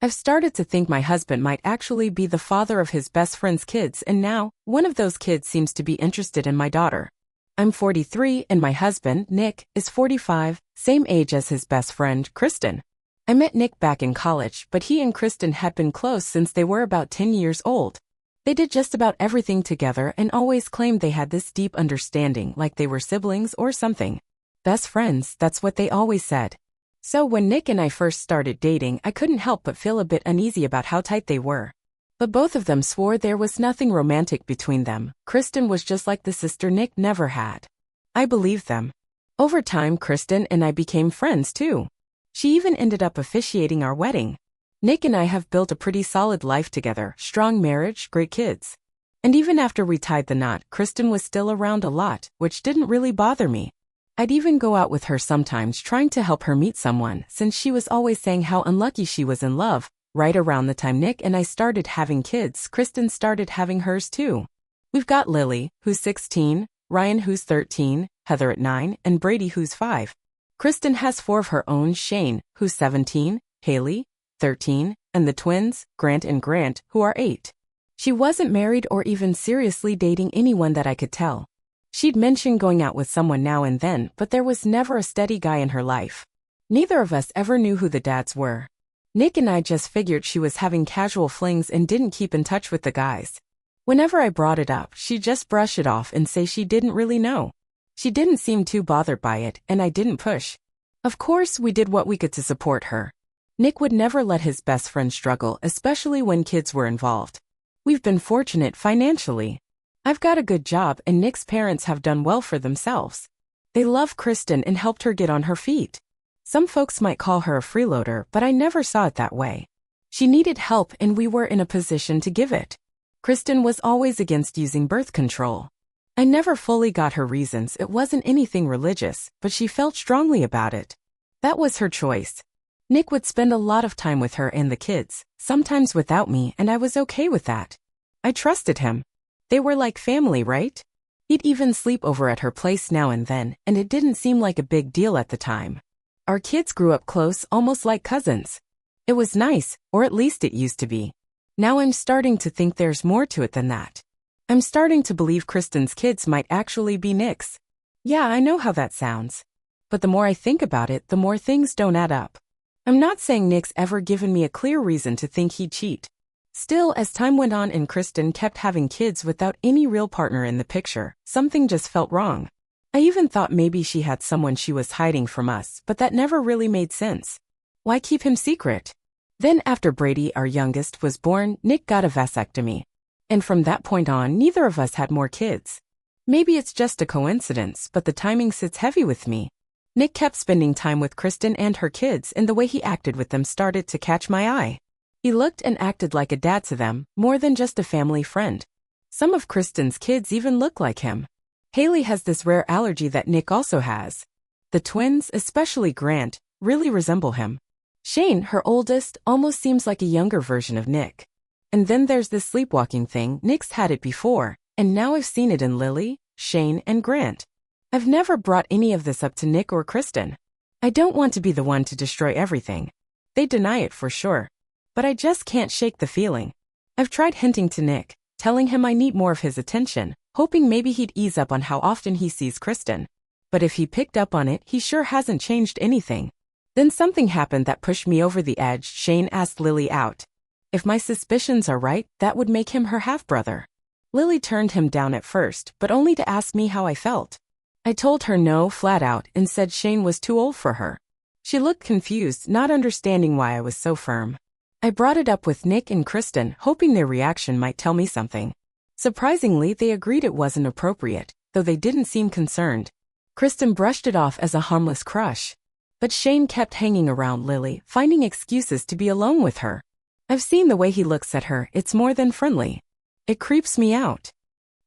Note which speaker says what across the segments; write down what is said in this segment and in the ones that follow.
Speaker 1: I've started to think my husband might actually be the father of his best friend's kids, and now, one of those kids seems to be interested in my daughter. I'm 43 and my husband, Nick, is 45, same age as his best friend, Kristen. I met Nick back in college, but he and Kristen had been close since they were about 10 years old. They did just about everything together and always claimed they had this deep understanding, like they were siblings or something. Best friends, that's what they always said. So when Nick and I first started dating, I couldn't help but feel a bit uneasy about how tight they were. But both of them swore there was nothing romantic between them. Kristen was just like the sister Nick never had. I believed them. Over time, Kristen and I became friends too. She even ended up officiating our wedding. Nick and I have built a pretty solid life together, strong marriage, great kids. And even after we tied the knot, Kristen was still around a lot, which didn't really bother me. I'd even go out with her sometimes trying to help her meet someone, since she was always saying how unlucky she was in love. Right around the time Nick and I started having kids, Kristen started having hers too. We've got Lily, who's 16, Ryan, who's 13, Heather at 9, and Brady, who's 5. Kristen has 4 of her own: Shane, who's 17, Haley, 13, and the twins, Grant and Grant, who are 8. She wasn't married or even seriously dating anyone that I could tell. She'd mentioned going out with someone now and then, but there was never a steady guy in her life. Neither of us ever knew who the dads were. Nick and I just figured she was having casual flings and didn't keep in touch with the guys. Whenever I brought it up, she'd just brush it off and say she didn't really know. She didn't seem too bothered by it, and I didn't push. Of course, we did what we could to support her. Nick would never let his best friend struggle, especially when kids were involved. We've been fortunate financially. I've got a good job and Nick's parents have done well for themselves. They love Kristen and helped her get on her feet. Some folks might call her a freeloader, but I never saw it that way. She needed help and we were in a position to give it. Kristen was always against using birth control. I never fully got her reasons. It wasn't anything religious, but she felt strongly about it. That was her choice. Nick would spend a lot of time with her and the kids, sometimes without me, and I was okay with that. I trusted him. They were like family, right? He'd even sleep over at her place now and then, and it didn't seem like a big deal at the time. Our kids grew up close, almost like cousins. It was nice, or at least it used to be. Now I'm starting to think there's more to it than that. I'm starting to believe Kristen's kids might actually be Nick's. Yeah, I know how that sounds. But the more I think about it, the more things don't add up. I'm not saying Nick's ever given me a clear reason to think he'd cheat. Still, as time went on and Kristen kept having kids without any real partner in the picture, something just felt wrong. I even thought maybe she had someone she was hiding from us, but that never really made sense. Why keep him secret? Then after Brady, our youngest, was born, Nick got a vasectomy. And from that point on, neither of us had more kids. Maybe it's just a coincidence, but the timing sits heavy with me. Nick kept spending time with Kristen and her kids, and the way he acted with them started to catch my eye. He looked and acted like a dad to them, more than just a family friend. Some of Kristen's kids even look like him. Haley has this rare allergy that Nick also has. The twins, especially Grant, really resemble him. Shane, her oldest, almost seems like a younger version of Nick. And then there's this sleepwalking thing. Nick's had it before, and now I've seen it in Lily, Shane, and Grant. I've never brought any of this up to Nick or Kristen. I don't want to be the one to destroy everything. They deny it for sure. But I just can't shake the feeling. I've tried hinting to Nick, telling him I need more of his attention, hoping maybe he'd ease up on how often he sees Kristen. But if he picked up on it, he sure hasn't changed anything. Then something happened that pushed me over the edge. Shane asked Lily out. If my suspicions are right, that would make him her half-brother. Lily turned him down at first, but only to ask me how I felt. I told her no flat out and said Shane was too old for her. She looked confused, not understanding why I was so firm. I brought it up with Nick and Kristen, hoping their reaction might tell me something. Surprisingly, they agreed it wasn't appropriate, though they didn't seem concerned. Kristen brushed it off as a harmless crush. But Shane kept hanging around Lily, finding excuses to be alone with her. I've seen the way he looks at her. It's more than friendly. It creeps me out.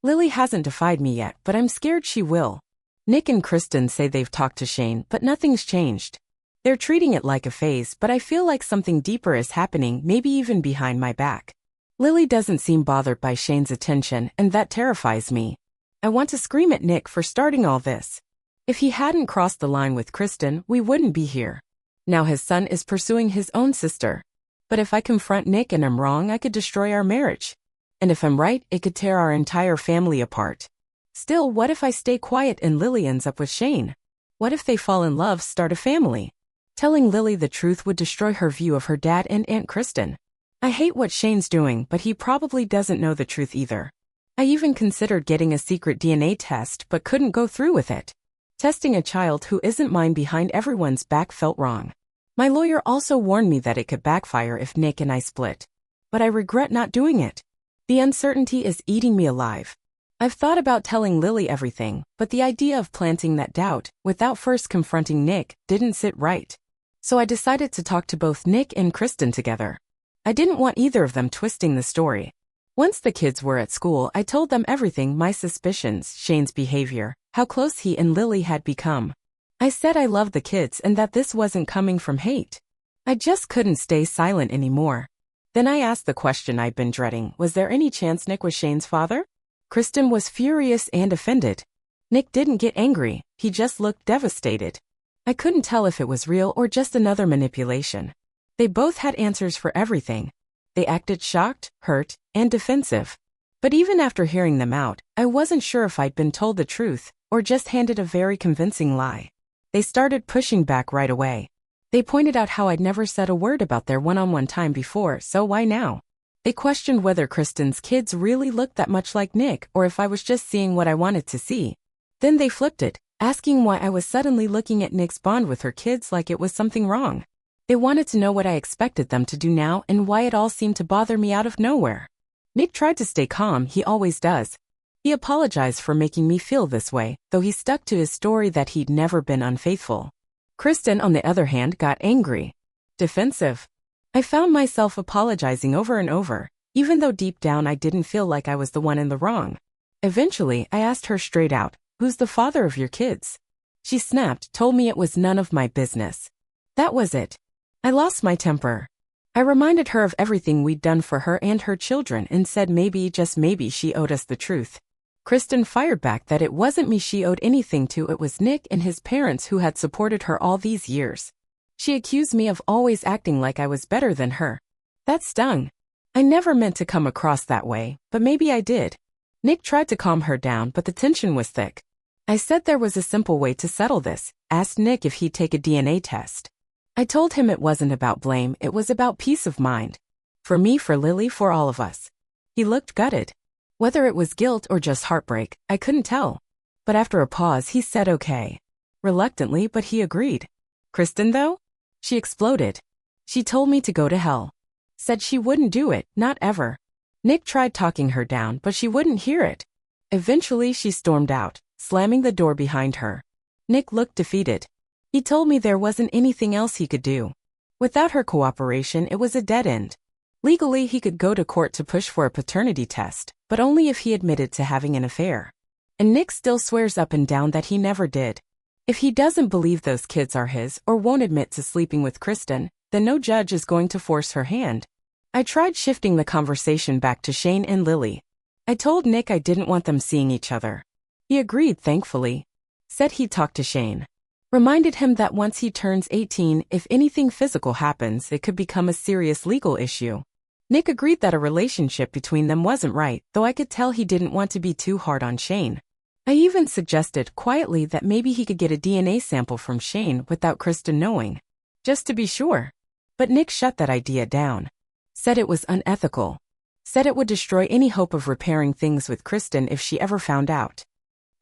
Speaker 1: Lily hasn't defied me yet, but I'm scared she will. Nick and Kristen say they've talked to Shane, but nothing's changed. They're treating it like a phase, but I feel like something deeper is happening, maybe even behind my back. Lily doesn't seem bothered by Shane's attention, and that terrifies me. I want to scream at Nick for starting all this. If he hadn't crossed the line with Kristen, we wouldn't be here. Now his son is pursuing his own sister. But if I confront Nick and I'm wrong, I could destroy our marriage. And if I'm right, it could tear our entire family apart. Still, what if I stay quiet and Lily ends up with Shane? What if they fall in love, start a family? Telling Lily the truth would destroy her view of her dad and Aunt Kristen. I hate what Shane's doing, but he probably doesn't know the truth either. I even considered getting a secret DNA test but couldn't go through with it. Testing a child who isn't mine behind everyone's back felt wrong. My lawyer also warned me that it could backfire if Nick and I split. But I regret not doing it. The uncertainty is eating me alive. I've thought about telling Lily everything, but the idea of planting that doubt, without first confronting Nick, didn't sit right. So I decided to talk to both Nick and Kristen together. I didn't want either of them twisting the story. Once the kids were at school, I told them everything, my suspicions, Shane's behavior, how close he and Lily had become. I said I loved the kids and that this wasn't coming from hate. I just couldn't stay silent anymore. Then I asked the question I'd been dreading, was there any chance Nick was Shane's father? Kristen was furious and offended. Nick didn't get angry, he just looked devastated. I couldn't tell if it was real or just another manipulation. They both had answers for everything. They acted shocked, hurt, and defensive. But even after hearing them out, I wasn't sure if I'd been told the truth or just handed a very convincing lie. They started pushing back right away. They pointed out how I'd never said a word about their one-on-one time before, so why now? They questioned whether Kristen's kids really looked that much like Nick or if I was just seeing what I wanted to see. Then they flipped it, asking why I was suddenly looking at Nick's bond with her kids like it was something wrong. They wanted to know what I expected them to do now and why it all seemed to bother me out of nowhere. Nick tried to stay calm, he always does. He apologized for making me feel this way, though he stuck to his story that he'd never been unfaithful. Kristen, on the other hand, got angry. Defensive. I found myself apologizing over and over, even though deep down I didn't feel like I was the one in the wrong. Eventually, I asked her straight out, "Who's the father of your kids?" She snapped, told me it was none of my business. That was it. I lost my temper. I reminded her of everything we'd done for her and her children and said maybe, just maybe, she owed us the truth. Kristen fired back that it wasn't me she owed anything to, it was Nick and his parents who had supported her all these years. She accused me of always acting like I was better than her. That stung. I never meant to come across that way, but maybe I did. Nick tried to calm her down, but the tension was thick. I said there was a simple way to settle this, asked Nick if he'd take a DNA test. I told him it wasn't about blame, it was about peace of mind. For me, for Lily, for all of us. He looked gutted. Whether it was guilt or just heartbreak, I couldn't tell. But after a pause, he said okay. Reluctantly, but he agreed. Kristen, though? She exploded. She told me to go to hell. Said she wouldn't do it, not ever. Nick tried talking her down, but she wouldn't hear it. Eventually, she stormed out, slamming the door behind her. Nick looked defeated. He told me there wasn't anything else he could do. Without her cooperation, it was a dead end. Legally, he could go to court to push for a paternity test, but only if he admitted to having an affair. And Nick still swears up and down that he never did. If he doesn't believe those kids are his or won't admit to sleeping with Kristen, then no judge is going to force her hand. I tried shifting the conversation back to Shane and Lily. I told Nick I didn't want them seeing each other. He agreed, thankfully. Said he'd talk to Shane. Reminded him that once he turns 18, if anything physical happens, it could become a serious legal issue. Nick agreed that a relationship between them wasn't right, though I could tell he didn't want to be too hard on Shane. I even suggested quietly that maybe he could get a DNA sample from Shane without Kristen knowing. Just to be sure. But Nick shut that idea down. Said it was unethical. Said it would destroy any hope of repairing things with Kristen if she ever found out.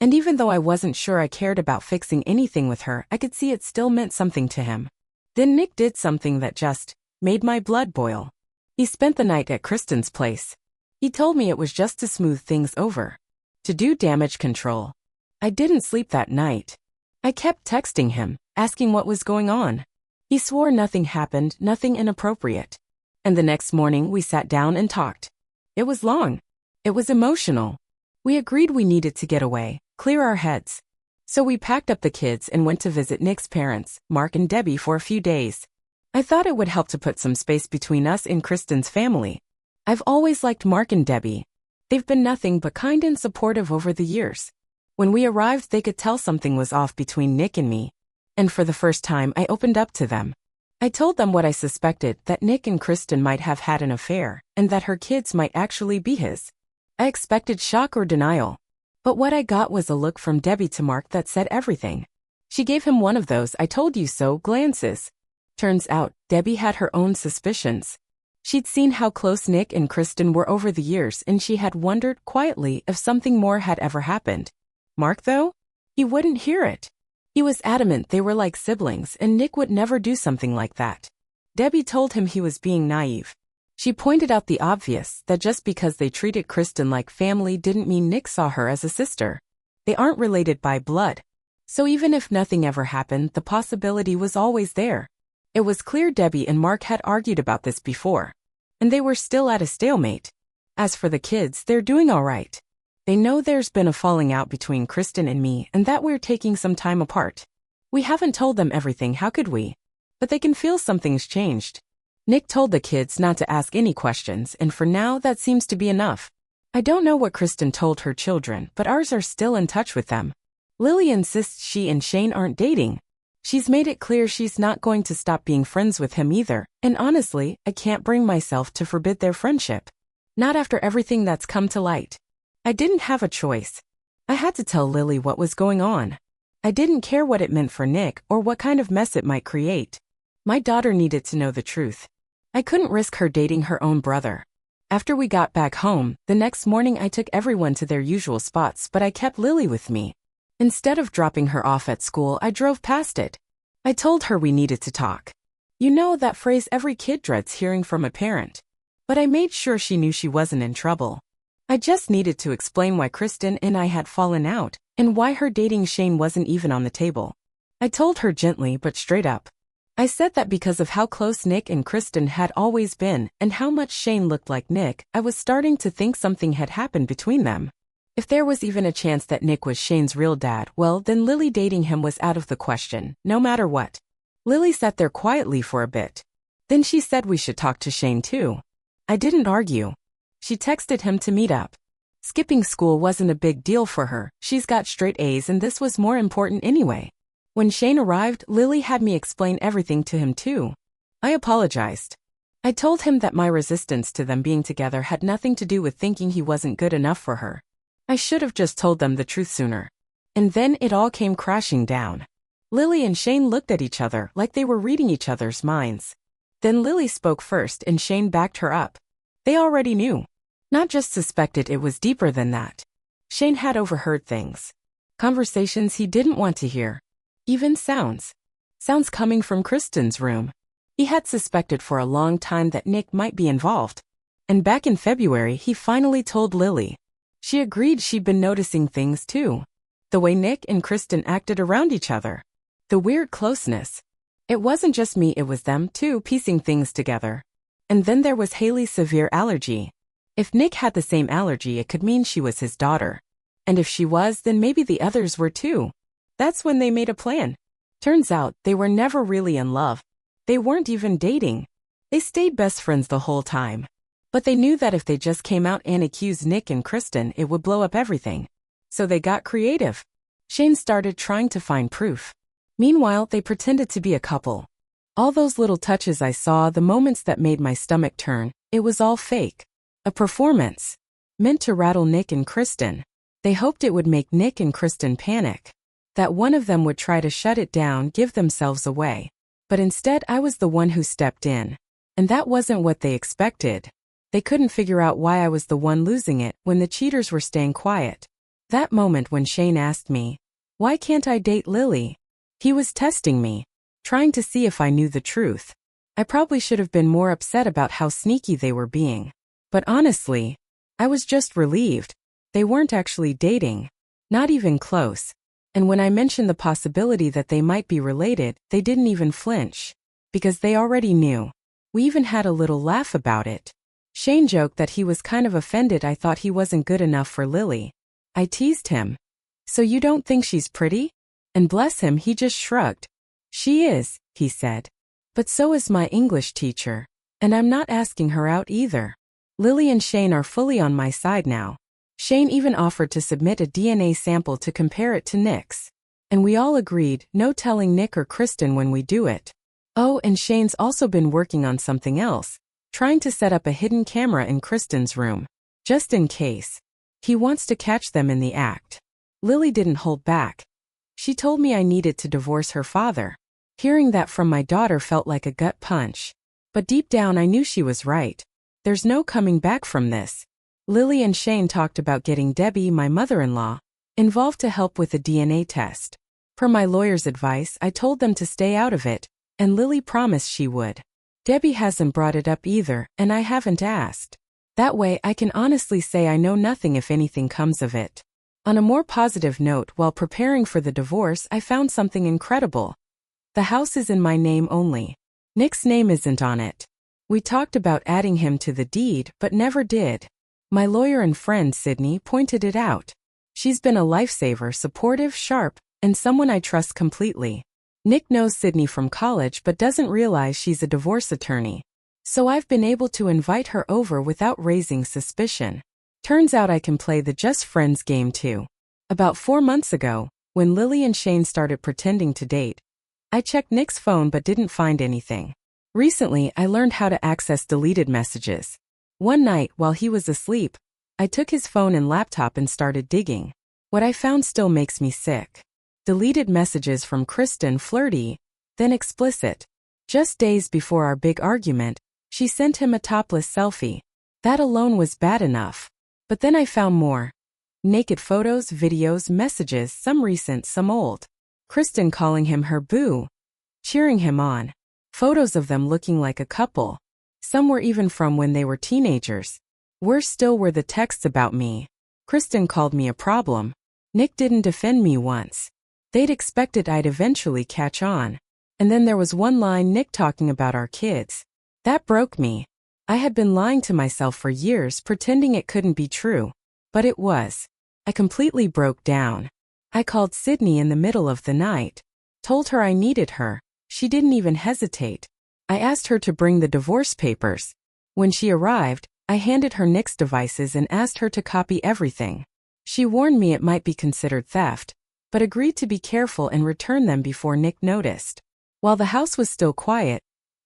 Speaker 1: And even though I wasn't sure I cared about fixing anything with her, I could see it still meant something to him. Then Nick did something that just made my blood boil. He spent the night at Kristen's place. He told me it was just to smooth things over. To do damage control. I didn't sleep that night. I kept texting him, asking what was going on. He swore nothing happened, nothing inappropriate. And the next morning we sat down and talked. It was long. It was emotional. We agreed we needed to get away, clear our heads. So we packed up the kids and went to visit Nick's parents, Mark and Debbie, for a few days. I thought it would help to put some space between us and Kristen's family. I've always liked Mark and Debbie. They've been nothing but kind and supportive over the years. When we arrived, they could tell something was off between Nick and me. And for the first time, I opened up to them. I told them what I suspected, that Nick and Kristen might have had an affair, and that her kids might actually be his. I expected shock or denial. But what I got was a look from Debbie to Mark that said everything. She gave him one of those "I told you so" glances. Turns out, Debbie had her own suspicions. She'd seen how close Nick and Kristen were over the years, and she had wondered, quietly, if something more had ever happened. Mark, though? He wouldn't hear it. He was adamant they were like siblings, and Nick would never do something like that. Debbie told him he was being naive. She pointed out the obvious, that just because they treated Kristen like family didn't mean Nick saw her as a sister. They aren't related by blood. So even if nothing ever happened, the possibility was always there. It was clear Debbie and Mark had argued about this before, and they were still at a stalemate. As for the kids, they're doing all right. They know there's been a falling out between Kristen and me, and that we're taking some time apart. We haven't told them everything, how could we? But they can feel something's changed. Nick told the kids not to ask any questions, and for now that seems to be enough. I don't know what Kristen told her children, but ours are still in touch with them. Lily insists she and Shane aren't dating. She's made it clear she's not going to stop being friends with him either, and honestly, I can't bring myself to forbid their friendship. Not after everything that's come to light. I didn't have a choice. I had to tell Lily what was going on. I didn't care what it meant for Nick or what kind of mess it might create. My daughter needed to know the truth. I couldn't risk her dating her own brother. After we got back home, the next morning I took everyone to their usual spots, but I kept Lily with me. Instead of dropping her off at school, I drove past it. I told her we needed to talk. You know, that phrase every kid dreads hearing from a parent. But I made sure she knew she wasn't in trouble. I just needed to explain why Kristen and I had fallen out, and why her dating Shane wasn't even on the table. I told her gently but straight up. I said that because of how close Nick and Kristen had always been, and how much Shane looked like Nick, I was starting to think something had happened between them. If there was even a chance that Nick was Shane's real dad, well, then Lily dating him was out of the question, no matter what. Lily sat there quietly for a bit. Then she said we should talk to Shane too. I didn't argue. She texted him to meet up. Skipping school wasn't a big deal for her. She's got straight A's, and this was more important anyway. When Shane arrived, Lily had me explain everything to him too. I apologized. I told him that my resistance to them being together had nothing to do with thinking he wasn't good enough for her. I should have just told them the truth sooner. And then it all came crashing down. Lily and Shane looked at each other like they were reading each other's minds. Then Lily spoke first and Shane backed her up. They already knew. Not just suspected, it was deeper than that. Shane had overheard things. Conversations he didn't want to hear. Even sounds. Sounds coming from Kristen's room. He had suspected for a long time that Nick might be involved. And back in February, he finally told Lily. She agreed she'd been noticing things too. The way Nick and Kristen acted around each other. The weird closeness. It wasn't just me, it was them too, piecing things together. And then there was Haley's severe allergy. If Nick had the same allergy, it could mean she was his daughter. And if she was, then maybe the others were too. That's when they made a plan. Turns out, they were never really in love. They weren't even dating. They stayed best friends the whole time. But they knew that if they just came out and accused Nick and Kristen, it would blow up everything. So they got creative. Shane started trying to find proof. Meanwhile, they pretended to be a couple. All those little touches I saw, the moments that made my stomach turn, it was all fake. A performance. Meant to rattle Nick and Kristen. They hoped it would make Nick and Kristen panic. That one of them would try to shut it down, give themselves away. But instead, I was the one who stepped in. And that wasn't what they expected. They couldn't figure out why I was the one losing it when the cheaters were staying quiet. That moment when Shane asked me, "Why can't I date Lily?" He was testing me, trying to see if I knew the truth. I probably should have been more upset about how sneaky they were being. But honestly, I was just relieved. They weren't actually dating. Not even close. And when I mentioned the possibility that they might be related, they didn't even flinch. Because they already knew. We even had a little laugh about it. Shane joked that he was kind of offended I thought he wasn't good enough for Lily. I teased him. "So you don't think she's pretty?" And bless him, he just shrugged. "She is," he said. "But so is my English teacher. And I'm not asking her out either." Lily and Shane are fully on my side now. Shane even offered to submit a DNA sample to compare it to Nick's. And we all agreed, no telling Nick or Kristen when we do it. Oh, and Shane's also been working on something else, trying to set up a hidden camera in Kristen's room, just in case. He wants to catch them in the act. Lily didn't hold back. She told me I needed to divorce her father. Hearing that from my daughter felt like a gut punch. But deep down I knew she was right. There's no coming back from this. Lily and Shane talked about getting Debbie, my mother-in-law, involved to help with a DNA test. Per my lawyer's advice, I told them to stay out of it, and Lily promised she would. Debbie hasn't brought it up either, and I haven't asked. That way I can honestly say I know nothing if anything comes of it. On a more positive note, while preparing for the divorce, I found something incredible. The house is in my name only. Nick's name isn't on it. We talked about adding him to the deed, but never did. My lawyer and friend Sydney pointed it out. She's been a lifesaver, supportive, sharp, and someone I trust completely. Nick knows Sydney from college but doesn't realize she's a divorce attorney. So I've been able to invite her over without raising suspicion. Turns out I can play the just friends game too. About 4 months ago, when Lily and Shane started pretending to date, I checked Nick's phone but didn't find anything. Recently, I learned how to access deleted messages. One night, while he was asleep, I took his phone and laptop and started digging. What I found still makes me sick. Deleted messages from Kristen, Flirty, then explicit. Just days before our big argument, she sent him a topless selfie. That alone was bad enough. But then I found more. Naked photos, videos, messages, some recent, some old. Kristen calling him her boo, cheering him on. Photos of them looking like a couple. Some were even from when they were teenagers. Worse still were the texts about me. Kristen called me a problem. Nick didn't defend me once. They'd expected I'd eventually catch on. And then there was one line Nick talking about our kids. That broke me. I had been lying to myself for years, pretending it couldn't be true. But it was. I completely broke down. I called Sydney in the middle of the night. Told her I needed her. She didn't even hesitate. I asked her to bring the divorce papers. When she arrived, I handed her Nick's devices and asked her to copy everything. She warned me it might be considered theft, but agreed to be careful and return them before Nick noticed. While the house was still quiet,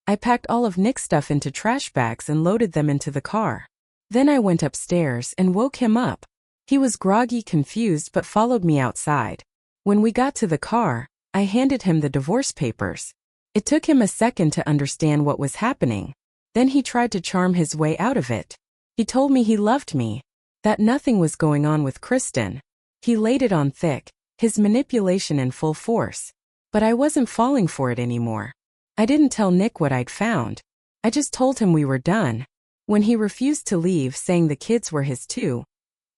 Speaker 1: I packed all of Nick's stuff into trash bags and loaded them into the car. Then I went upstairs and woke him up. He was groggy, confused, but followed me outside. When we got to the car, I handed him the divorce papers. It took him a second to understand what was happening. Then he tried to charm his way out of it. He told me he loved me, that nothing was going on with Kristen. He laid it on thick, his manipulation in full force. But I wasn't falling for it anymore. I didn't tell Nick what I'd found. I just told him we were done. When he refused to leave, saying the kids were his too,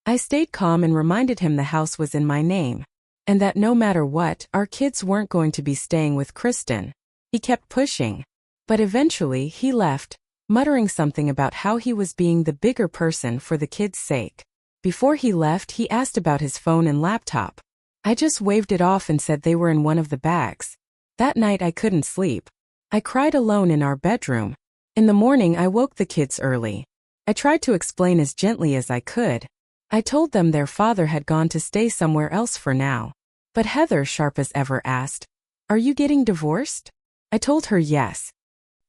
Speaker 1: I stayed calm and reminded him the house was in my name, and that no matter what, our kids weren't going to be staying with Kristen. He kept pushing. But eventually he left, muttering something about how he was being the bigger person for the kids' sake. Before he left, he asked about his phone and laptop. I just waved it off and said they were in one of the bags. That night I couldn't sleep. I cried alone in our bedroom. In the morning I woke the kids early. I tried to explain as gently as I could. I told them their father had gone to stay somewhere else for now. But Heather, sharp as ever, asked, "Are you getting divorced?" I told her yes.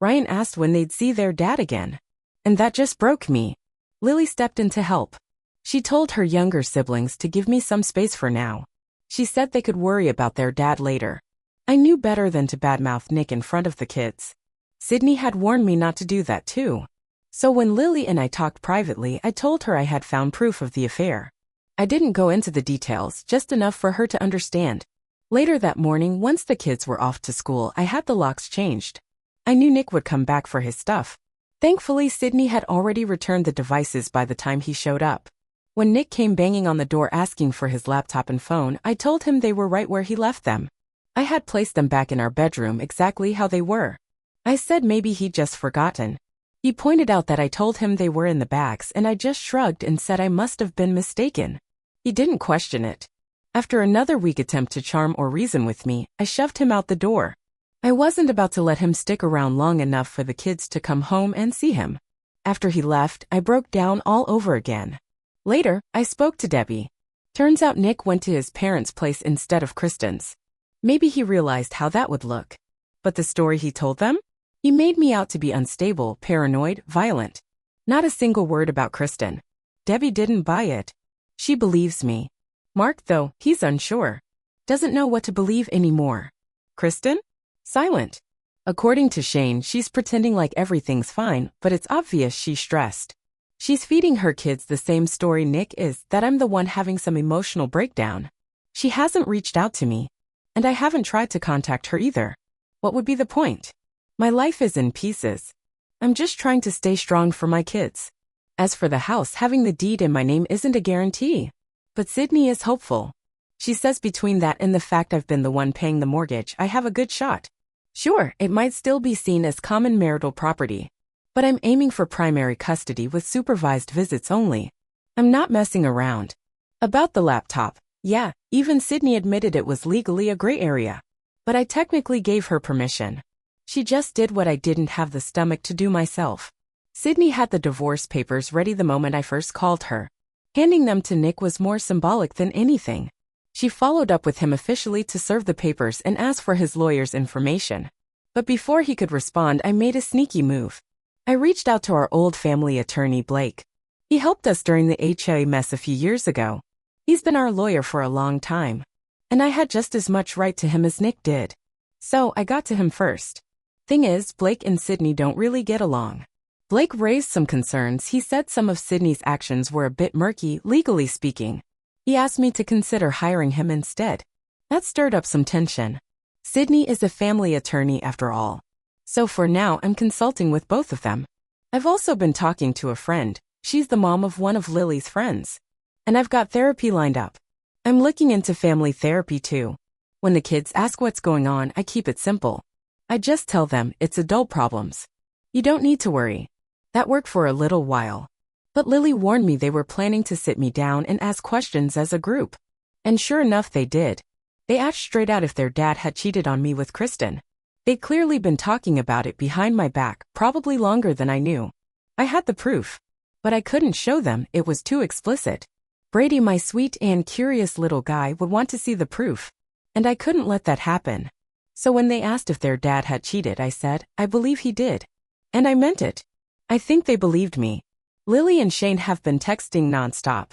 Speaker 1: Ryan asked when they'd see their dad again. And that just broke me. Lily stepped in to help. She told her younger siblings to give me some space for now. She said they could worry about their dad later. I knew better than to badmouth Nick in front of the kids. Sydney had warned me not to do that too. So when Lily and I talked privately, I told her I had found proof of the affair. I didn't go into the details, just enough for her to understand. Later that morning, once the kids were off to school, I had the locks changed. I knew Nick would come back for his stuff. Thankfully, Sydney had already returned the devices by the time he showed up. When Nick came banging on the door asking for his laptop and phone, I told him they were right where he left them. I had placed them back in our bedroom exactly how they were. I said maybe he'd just forgotten. He pointed out that I told him they were in the bags, and I just shrugged and said I must have been mistaken. He didn't question it. After another weak attempt to charm or reason with me, I shoved him out the door. I wasn't about to let him stick around long enough for the kids to come home and see him. After he left, I broke down all over again. Later, I spoke to Debbie. Turns out Nick went to his parents' place instead of Kristen's. Maybe he realized how that would look. But the story he told them? He made me out to be unstable, paranoid, violent. Not a single word about Kristen. Debbie didn't buy it. She believes me. Mark, though, he's unsure. Doesn't know what to believe anymore. Kristen? Silent. According to Shane, she's pretending like everything's fine, but it's obvious she's stressed. She's feeding her kids the same story Nick is, that I'm the one having some emotional breakdown. She hasn't reached out to me. And I haven't tried to contact her either. What would be the point? My life is in pieces. I'm just trying to stay strong for my kids. As for the house, having the deed in my name isn't a guarantee. But Sydney is hopeful. She says between that and the fact I've been the one paying the mortgage, I have a good shot. Sure, it might still be seen as common marital property. But I'm aiming for primary custody with supervised visits only. I'm not messing around. About the laptop, yeah, even Sydney admitted it was legally a gray area. But I technically gave her permission. She just did what I didn't have the stomach to do myself. Sydney had the divorce papers ready the moment I first called her. Handing them to Nick was more symbolic than anything. She followed up with him officially to serve the papers and ask for his lawyer's information. But before he could respond, I made a sneaky move. I reached out to our old family attorney, Blake. He helped us during the HOA mess a few years ago. He's been our lawyer for a long time. And I had just as much right to him as Nick did. So I got to him first. Thing is, Blake and Sydney don't really get along. Blake raised some concerns. He said some of Sydney's actions were a bit murky, legally speaking. He asked me to consider hiring him instead. That stirred up some tension. Sydney is a family attorney after all. So for now, I'm consulting with both of them. I've also been talking to a friend. She's the mom of one of Lily's friends. And I've got therapy lined up. I'm looking into family therapy too. When the kids ask what's going on, I keep it simple. I just tell them it's adult problems. You don't need to worry. That worked for a little while. But Lily warned me they were planning to sit me down and ask questions as a group. And sure enough, they did. They asked straight out if their dad had cheated on me with Kristen. They'd clearly been talking about it behind my back, probably longer than I knew. I had the proof. But I couldn't show them, it was too explicit. Brady, my sweet and curious little guy, would want to see the proof. And I couldn't let that happen. So when they asked if their dad had cheated, I said, I believe he did. And I meant it. I think they believed me. Lily and Shane have been texting nonstop.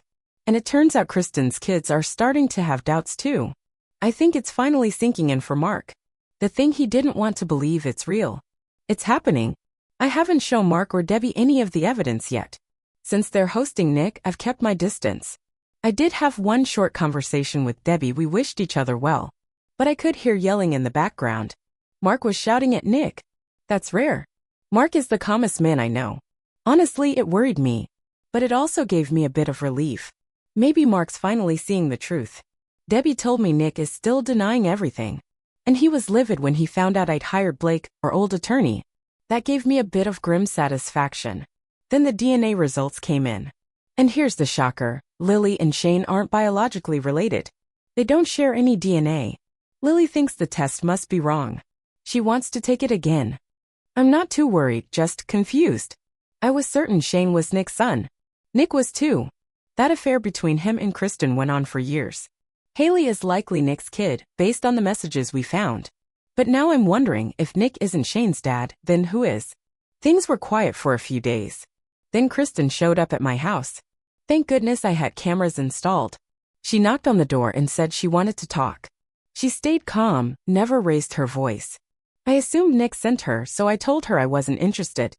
Speaker 1: And it turns out Kristen's kids are starting to have doubts too. I think it's finally sinking in for Mark. The thing he didn't want to believe, it's real. It's happening. I haven't shown Mark or Debbie any of the evidence yet. Since they're hosting Nick, I've kept my distance. I did have one short conversation with Debbie. We wished each other well. But I could hear yelling in the background. Mark was shouting at Nick. That's rare. Mark is the calmest man I know. Honestly, it worried me. But it also gave me a bit of relief. Maybe Mark's finally seeing the truth. Debbie told me Nick is still denying everything. And he was livid when he found out I'd hired Blake, our old attorney. That gave me a bit of grim satisfaction. Then the DNA results came in. And here's the shocker. Lily and Shane aren't biologically related. They don't share any DNA. Lily thinks the test must be wrong. She wants to take it again. I'm not too worried, just confused. I was certain Shane was Nick's son. Nick was too. That affair between him and Kristen went on for years. Haley is likely Nick's kid, based on the messages we found. But now I'm wondering, if Nick isn't Shane's dad, then who is? Things were quiet for a few days. Then Kristen showed up at my house. Thank goodness I had cameras installed. She knocked on the door and said she wanted to talk. She stayed calm, never raised her voice. I assumed Nick sent her, so I told her I wasn't interested.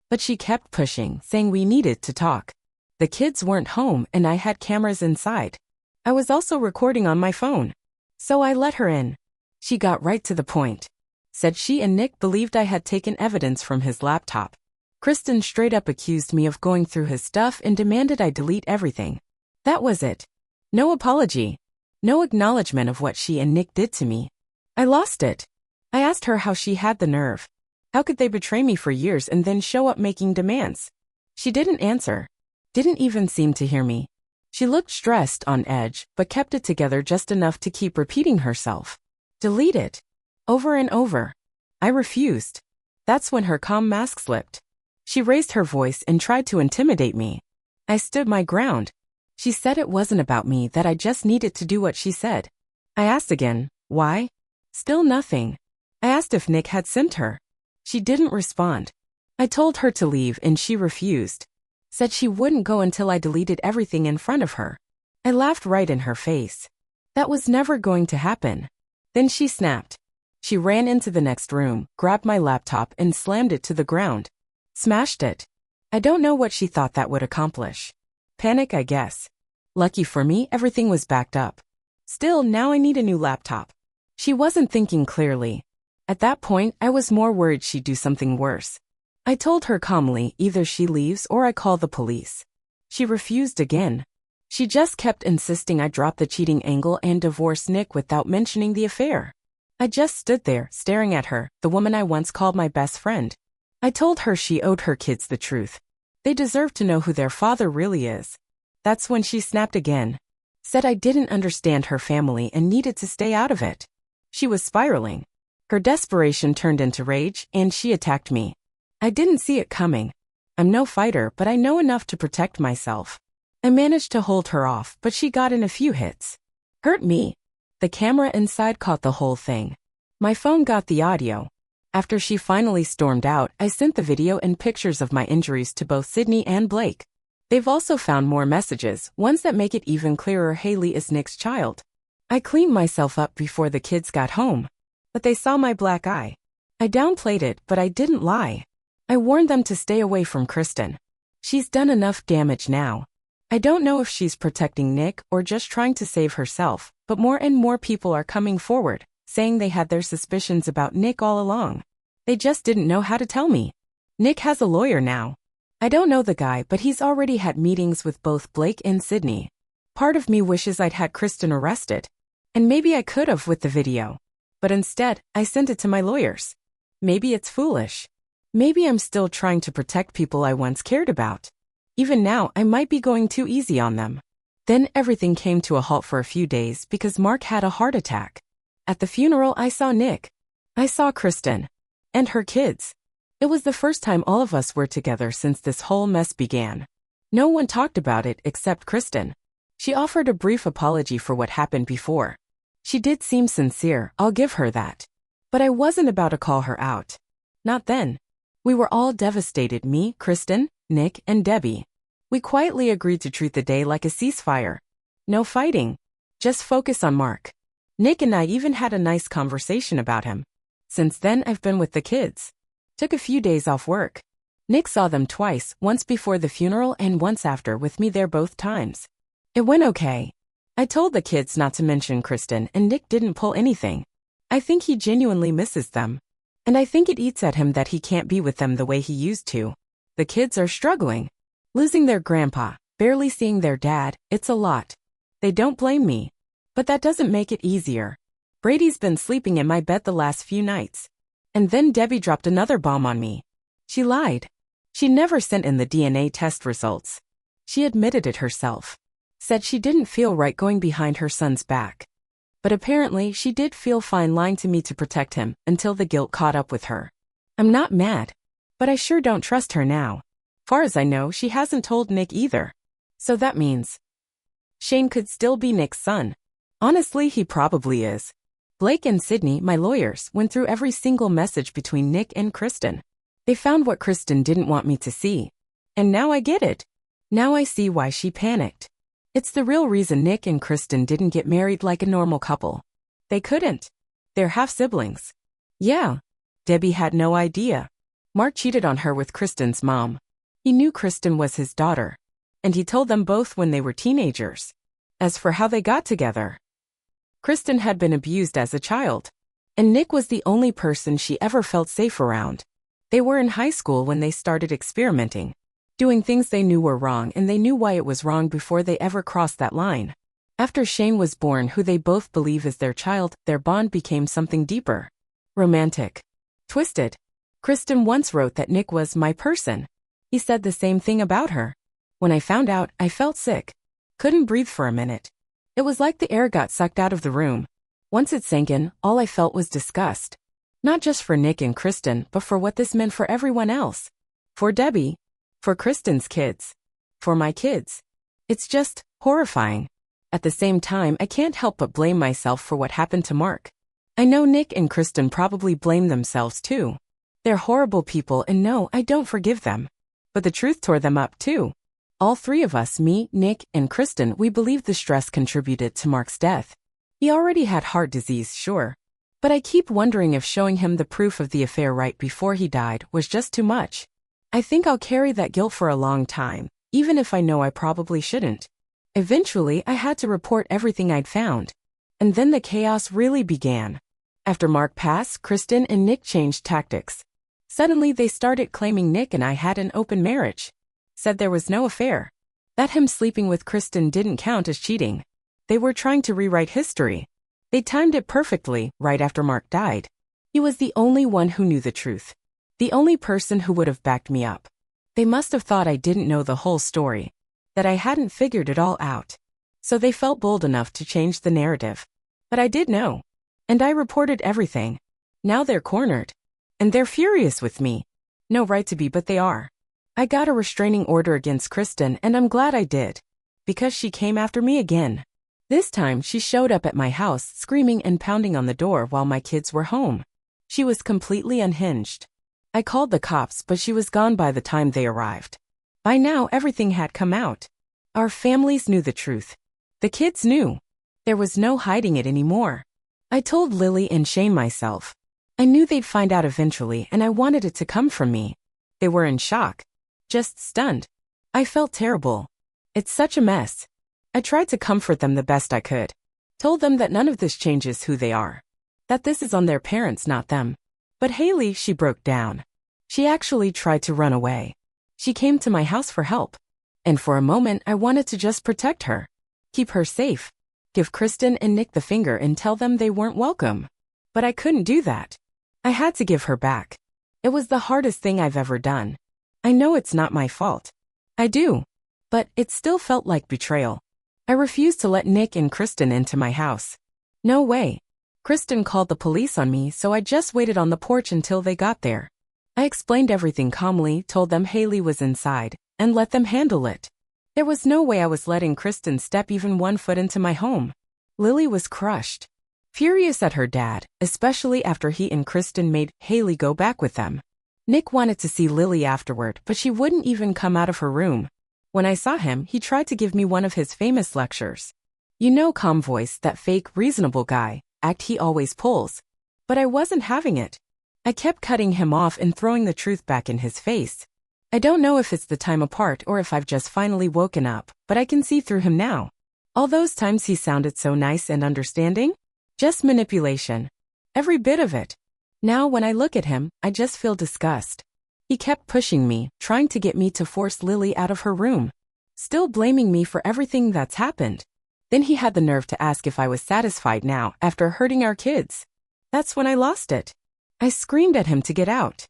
Speaker 1: But she kept pushing, saying we needed to talk. The kids weren't home and I had cameras inside. I was also recording on my phone. So I let her in. She got right to the point. Said she and Nick believed I had taken evidence from his laptop. Kristen straight up accused me of going through his stuff and demanded I delete everything. That was it. No apology. No acknowledgement of what she and Nick did to me. I lost it. I asked her how she had the nerve. How could they betray me for years and then show up making demands? She didn't answer. Didn't even seem to hear me. She looked stressed, on edge, but kept it together just enough to keep repeating herself. Delete it. Over and over. I refused. That's when her calm mask slipped. She raised her voice and tried to intimidate me. I stood my ground. She said it wasn't about me, that I just needed to do what she said. I asked again, why? Still nothing. I asked if Nick had sent her. She didn't respond. I told her to leave and she refused. Said she wouldn't go until I deleted everything in front of her. I laughed right in her face. That was never going to happen. Then she snapped. She ran into the next room, grabbed my laptop and slammed it to the ground. Smashed it. I don't know what she thought that would accomplish. Panic, I guess. Lucky for me, everything was backed up. Still, now I need a new laptop. She wasn't thinking clearly. At that point, I was more worried she'd do something worse. I told her calmly, either she leaves or I call the police. She refused again. She just kept insisting I drop the cheating angle and divorce Nick without mentioning the affair. I just stood there, staring at her, the woman I once called my best friend. I told her she owed her kids the truth. They deserve to know who their father really is. That's when she snapped again. Said I didn't understand her family and needed to stay out of it. She was spiraling. Her desperation turned into rage, and she attacked me. I didn't see it coming. I'm no fighter, but I know enough to protect myself. I managed to hold her off, but she got in a few hits. Hurt me. The camera inside caught the whole thing. My phone got the audio. After she finally stormed out, I sent the video and pictures of my injuries to both Sydney and Blake. They've also found more messages, ones that make it even clearer Haley is Nick's child. I cleaned myself up before the kids got home. But they saw my black eye. I downplayed it, but I didn't lie. I warned them to stay away from Kristen. She's done enough damage now. I don't know if she's protecting Nick or just trying to save herself, but more and more people are coming forward, saying they had their suspicions about Nick all along. They just didn't know how to tell me. Nick has a lawyer now. I don't know the guy, but he's already had meetings with both Blake and Sydney. Part of me wishes I'd had Kristen arrested. And maybe I could have with the video. But instead, I sent it to my lawyers. Maybe it's foolish. Maybe I'm still trying to protect people I once cared about. Even now, I might be going too easy on them. Then everything came to a halt for a few days because Mark had a heart attack. At the funeral, I saw Nick. I saw Kristen. And her kids. It was the first time all of us were together since this whole mess began. No one talked about it except Kristen. She offered a brief apology for what happened before. She did seem sincere, I'll give her that. But I wasn't about to call her out. Not then. We were all devastated, me, Kristen, Nick, and Debbie. We quietly agreed to treat the day like a ceasefire. No fighting. Just focus on Mark. Nick and I even had a nice conversation about him. Since then, I've been with the kids. Took a few days off work. Nick saw them twice, once before the funeral and once after, with me there both times. It went okay. I told the kids not to mention Kristen, and Nick didn't pull anything. I think he genuinely misses them. And I think it eats at him that he can't be with them the way he used to. The kids are struggling. Losing their grandpa, barely seeing their dad, it's a lot. They don't blame me. But that doesn't make it easier. Brady's been sleeping in my bed the last few nights. And then Debbie dropped another bomb on me. She lied. She never sent in the DNA test results. She admitted it herself. Said she didn't feel right going behind her son's back. But apparently she did feel fine lying to me to protect him until the guilt caught up with her. I'm not mad. But I sure don't trust her now. Far as I know, she hasn't told Nick either. So that means Shane could still be Nick's son. Honestly, he probably is. Blake and Sydney, my lawyers, went through every single message between Nick and Kristen. They found what Kristen didn't want me to see. And now I get it. Now I see why she panicked. It's the real reason Nick and Kristen didn't get married like a normal couple. They couldn't. They're half-siblings. Yeah. Debbie had no idea. Mark cheated on her with Kristen's mom. He knew Kristen was his daughter. And he told them both when they were teenagers. As for how they got together, Kristen had been abused as a child. And Nick was the only person she ever felt safe around. They were in high school when they started experimenting. Doing things they knew were wrong, and they knew why it was wrong before they ever crossed that line. After Shane was born, who they both believe is their child, their bond became something deeper. Romantic. Twisted. Kristen once wrote that Nick was my person. He said the same thing about her. When I found out, I felt sick. Couldn't breathe for a minute. It was like the air got sucked out of the room. Once it sank in, all I felt was disgust. Not just for Nick and Kristen, but for what this meant for everyone else. For Debbie. For Kristen's kids. For my kids. It's just horrifying. At the same time, I can't help but blame myself for what happened to Mark. I know Nick and Kristen probably blame themselves too. They're horrible people and no, I don't forgive them. But the truth tore them up too. All three of us, me, Nick, and Kristen, we believe the stress contributed to Mark's death. He already had heart disease, sure. But I keep wondering if showing him the proof of the affair right before he died was just too much. I think I'll carry that guilt for a long time, even if I know I probably shouldn't. Eventually, I had to report everything I'd found. And then the chaos really began. After Mark passed, Kristen and Nick changed tactics. Suddenly, they started claiming Nick and I had an open marriage. Said there was no affair. That him sleeping with Kristen didn't count as cheating. They were trying to rewrite history. They timed it perfectly, right after Mark died. He was the only one who knew the truth. The only person who would have backed me up. They must have thought I didn't know the whole story. That I hadn't figured it all out. So they felt bold enough to change the narrative. But I did know. And I reported everything. Now they're cornered. And they're furious with me. No right to be, but they are. I got a restraining order against Kristen and I'm glad I did. Because she came after me again. This time she showed up at my house screaming and pounding on the door while my kids were home. She was completely unhinged. I called the cops but she was gone by the time they arrived. By now everything had come out. Our families knew the truth. The kids knew. There was no hiding it anymore. I told Lily and Shane myself. I knew they'd find out eventually and I wanted it to come from me. They were in shock. Just stunned. I felt terrible. It's such a mess. I tried to comfort them the best I could. Told them that none of this changes who they are. That this is on their parents, not them. But Haley, she broke down. She actually tried to run away. She came to my house for help. And for a moment, I wanted to just protect her. Keep her safe. Give Kristen and Nick the finger and tell them they weren't welcome. But I couldn't do that. I had to give her back. It was the hardest thing I've ever done. I know it's not my fault. I do. But it still felt like betrayal. I refused to let Nick and Kristen into my house. No way. Kristen called the police on me, so I just waited on the porch until they got there. I explained everything calmly, told them Haley was inside, and let them handle it. There was no way I was letting Kristen step even 1 foot into my home. Lily was crushed. Furious at her dad, especially after he and Kristen made Haley go back with them. Nick wanted to see Lily afterward, but she wouldn't even come out of her room. When I saw him, he tried to give me one of his famous lectures. You know, calm voice, that fake, reasonable guy, act he always pulls. But I wasn't having it. I kept cutting him off and throwing the truth back in his face. I don't know if it's the time apart or if I've just finally woken up, but I can see through him now. All those times he sounded so nice and understanding? Just manipulation. Every bit of it. Now when I look at him, I just feel disgust. He kept pushing me, trying to get me to force Lily out of her room. Still blaming me for everything that's happened. Then he had the nerve to ask if I was satisfied now after hurting our kids. That's when I lost it. I screamed at him to get out.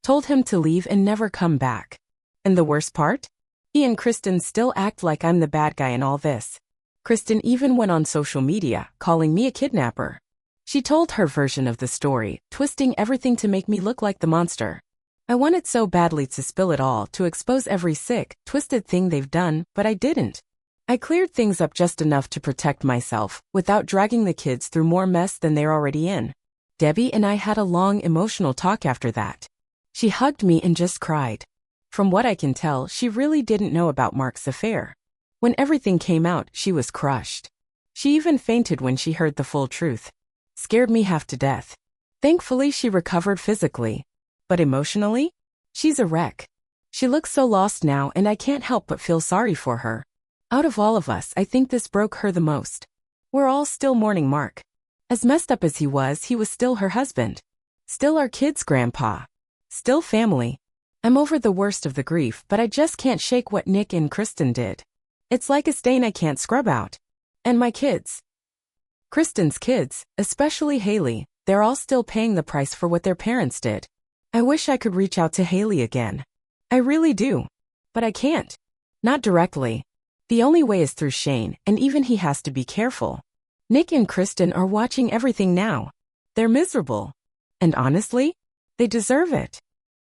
Speaker 1: Told him to leave and never come back. And the worst part? He and Kristen still act like I'm the bad guy in all this. Kristen even went on social media, calling me a kidnapper. She told her version of the story, twisting everything to make me look like the monster. I wanted so badly to spill it all, to expose every sick, twisted thing they've done, but I didn't. I cleared things up just enough to protect myself, without dragging the kids through more mess than they're already in. Debbie and I had a long emotional talk after that. She hugged me and just cried. From what I can tell, she really didn't know about Mark's affair. When everything came out, she was crushed. She even fainted when she heard the full truth. Scared me half to death. Thankfully, she recovered physically. But emotionally? She's a wreck. She looks so lost now and I can't help but feel sorry for her. Out of all of us, I think this broke her the most. We're all still mourning Mark. As messed up as he was still her husband. Still our kids' grandpa. Still family. I'm over the worst of the grief, but I just can't shake what Nick and Kristen did. It's like a stain I can't scrub out. And my kids. Kristen's kids, especially Haley, they're all still paying the price for what their parents did. I wish I could reach out to Haley again. I really do. But I can't. Not directly. The only way is through Shane, and even he has to be careful. Nick and Kristen are watching everything now. They're miserable. And honestly, they deserve it.